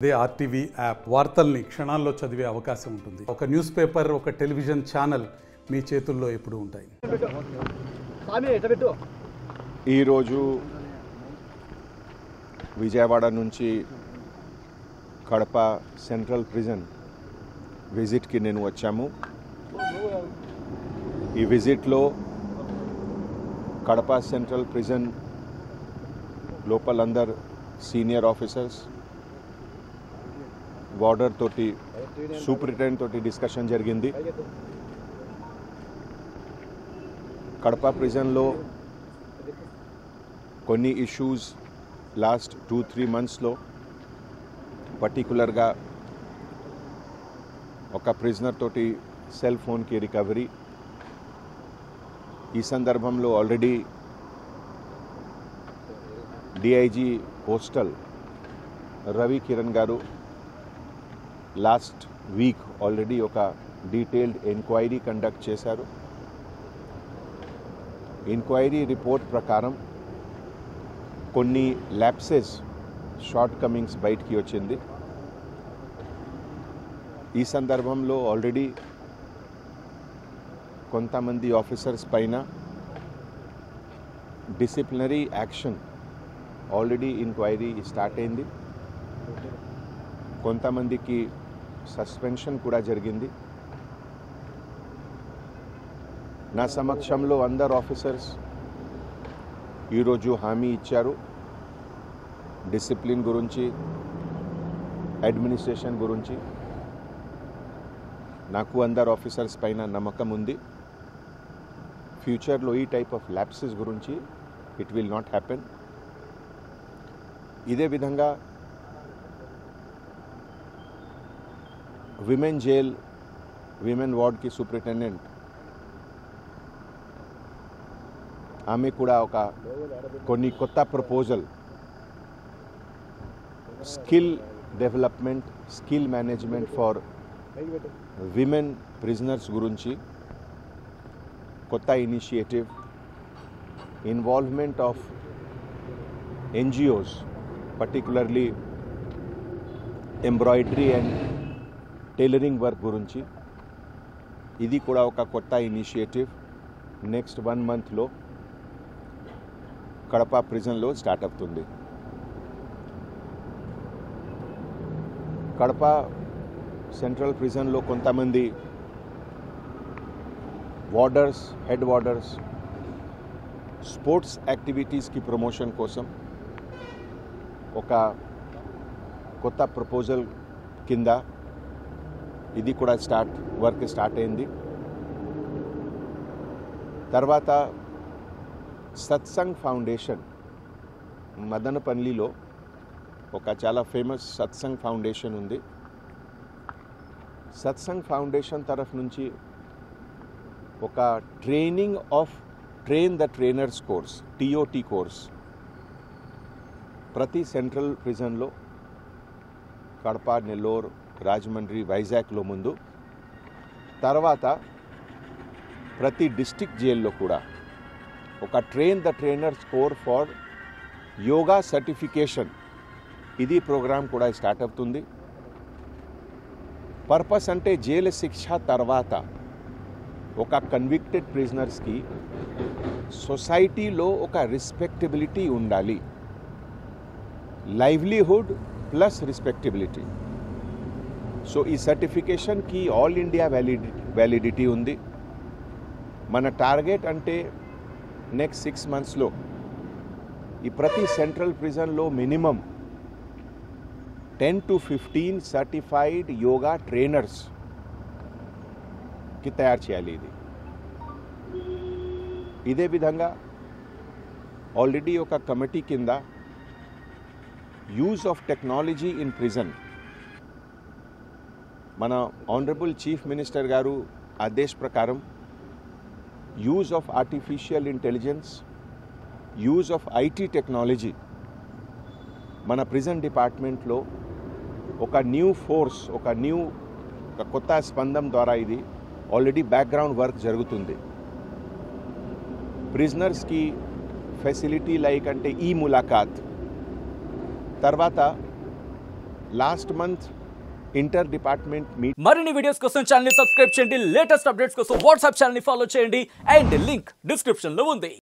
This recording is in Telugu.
అదే ఆర్టీవీ యాప్ వార్తల్ని క్షణాల్లో చదివే అవకాశం ఉంటుంది. ఒక న్యూస్ పేపర్, ఒక టెలివిజన్ ఛానల్ మీ చేతుల్లో ఎప్పుడూ ఉంటాయి. ఈరోజు విజయవాడ నుంచి కడప సెంట్రల్ ప్రిజన్ విజిట్కి నేను వచ్చాము. ఈ విజిట్లో కడప సెంట్రల్ ప్రిజన్ లోపలందరు సీనియర్ ఆఫీసర్స్, వార్డర్ తోటి, సూపరింటెండెంట్ తోటి డిస్కషన్ జరిగింది. కడప ప్రిజన్లో కొన్ని ఇష్యూస్ లాస్ట్ 2-3 మంత్స్లో, పర్టికులర్గా ఒక ప్రిజనర్ తోటి సెల్ ఫోన్కి రికవరీ. ఈ సందర్భంలో already DIG postal Ravi Kiran గారు లాస్ట్ వీక్ ఆల్రెడీ ఒక డీటెయిల్డ్ ఎంక్వైరీ కండక్ట్ చేశారు. ఎంక్వైరీ రిపోర్ట్ ప్రకారం కొన్ని ల్యాప్సెస్, షార్ట్ కమింగ్స్ బయటికి వచ్చింది. ఈ సందర్భంలో ఆల్రెడీ కొంతమంది ఆఫీసర్స్ పైన disciplinary action already enquiry start అయింది. కొంతమందికి సస్పెన్షన్ కూడా జరిగింది. నా సమక్షంలో అందరు ఆఫీసర్స్ ఈరోజు హామీ ఇచ్చారు. డిసిప్లిన్ గురించి, అడ్మినిస్ట్రేషన్ గురించి నాకు అందరు ఆఫీసర్స్ పైన నమ్మకం ఉంది. ఫ్యూచర్లో ఈ టైప్ ఆఫ్ ల్యాప్సెస్ గురించి ఇట్ విల్ నాట్ హ్యాపెన్. ఇదే విధంగా విమెన్ జైల్, విమెన్ వార్డ్కి సూపరింటెండెంట్, ఆమె కూడా కొన్ని కొత్త proposal, skill development, skill management for women prisoners గురించి కొత్త initiative, involvement of NGOs, particularly embroidery and tailoring work గురించి, ఇది కూడా ఒక కొత్త ఇనిషియేటివ్ నెక్స్ట్ 1 మంత్లో కడప ప్రిజన్లో స్టార్ట్ అవుతుంది. కడప సెంట్రల్ ప్రిజన్లో కొంతమంది వార్డర్స్, హెడ్ వార్డర్స్ స్పోర్ట్స్ యాక్టివిటీస్కి ప్రమోషన్ కోసం ఒక కొత్త ప్రపోజల్ కింద ఇది కూడా వర్క్ స్టార్ట్ అయింది. తర్వాత సత్సంగ్ ఫౌండేషన్, మదనపల్లిలో ఒక చాలా ఫేమస్ సత్సంగ్ ఫౌండేషన్ ఉంది. సత్సంగ్ ఫౌండేషన్ తరఫు నుంచి ఒక train the trainers course, TOT course ప్రతి సెంట్రల్ ప్రిజన్లో కడప, నెల్లూరు, రాజమండ్రి, వైజాగ్లో ముందు, తర్వాత ప్రతి డిస్ట్రిక్ట్ జైల్లో కూడా ఒక train the trainers core for yoga certification, ఇది ప్రోగ్రాం కూడా స్టార్ట్ అవుతుంది. పర్పస్ అంటే జైలు శిక్ష తర్వాత ఒక కన్విక్టెడ్ ప్రిజనర్స్కి సొసైటీలో ఒక రెస్పెక్టబిలిటీ ఉండాలి, లైవ్లీహుడ్ ప్లస్ రెస్పెక్టబిలిటీ. సో ఈ సర్టిఫికేషన్కి ఆల్ ఇండియా వ్యాలిడిటీ ఉంది. మన టార్గెట్ అంటే నెక్స్ట్ 6 మంత్స్లో ఈ ప్రతి సెంట్రల్ ప్రిజన్లో మినిమం 10 to 15 సర్టిఫైడ్ యోగా ట్రైనర్స్కి తయారు చేయాలి. ఇదే విధంగా ఆల్రెడీ ఒక కమిటీ కింద use of technology in prison, మన ఆనరబుల్ చీఫ్ మినిస్టర్ గారు ఆదేశ్ ప్రకారం use of artificial intelligence, use of IT technology మన ప్రిజన్ డిపార్ట్మెంట్లో ఒక న్యూ ఫోర్స్, ఒక కొత్త స్పందం ద్వారా ఇది ఆల్రెడీ బ్యాక్గ్రౌండ్ వర్క్ జరుగుతుంది. ప్రిజనర్స్కి ఫెసిలిటీ లైక్ అంటే ఈ ములాఖాత్, తర్వాత Last month, inter-department meet. మరిన్ని వీడియోస్ కోసం ఛానల్ ని సబ్స్క్రైబ్ చేయండి, లేటెస్ట్ అప్డేట్స్ కోసం వాట్సాప్ ఛానల్ ని ఫాలో చేయండి అండ్ లింక్ డిస్క్రిప్షన్ లో ఉంది.